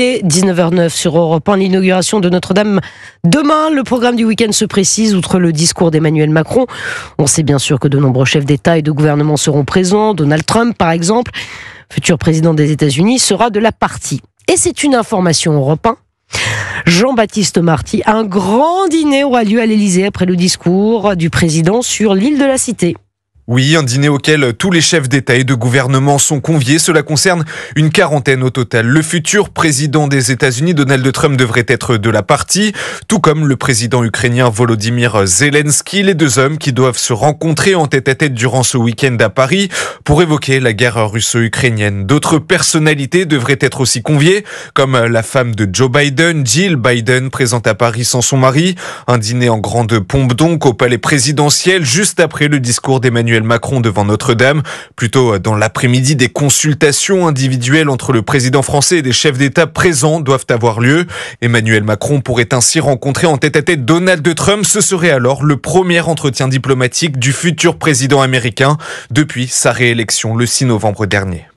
Il est 19h09 sur Europe 1, l'inauguration de Notre-Dame demain. Le programme du week-end se précise. Outre le discours d'Emmanuel Macron, on sait bien sûr que de nombreux chefs d'État et de gouvernement seront présents. Donald Trump, par exemple, futur président des États-Unis, sera de la partie. Et c'est une information Europe 1. Jean-Baptiste Marty, un grand dîner aura lieu à l'Élysée après le discours du président sur l'île de la Cité. Oui, un dîner auquel tous les chefs d'État et de gouvernement sont conviés. Cela concerne une quarantaine au total. Le futur président des États-Unis, Donald Trump, devrait être de la partie, tout comme le président ukrainien Volodymyr Zelensky, les deux hommes qui doivent se rencontrer en tête-à-tête durant ce week-end à Paris pour évoquer la guerre russo-ukrainienne. D'autres personnalités devraient être aussi conviées, comme la femme de Joe Biden, Jill Biden, présente à Paris sans son mari. Un dîner en grande pompe donc au palais présidentiel, juste après le discours d'Emmanuel Macron devant Notre-Dame. Plus tôt dans l'après-midi, des consultations individuelles entre le président français et des chefs d'État présents doivent avoir lieu. Emmanuel Macron pourrait ainsi rencontrer en tête-à-tête Donald Trump. Ce serait alors le premier entretien diplomatique du futur président américain depuis sa réélection le 6 novembre dernier.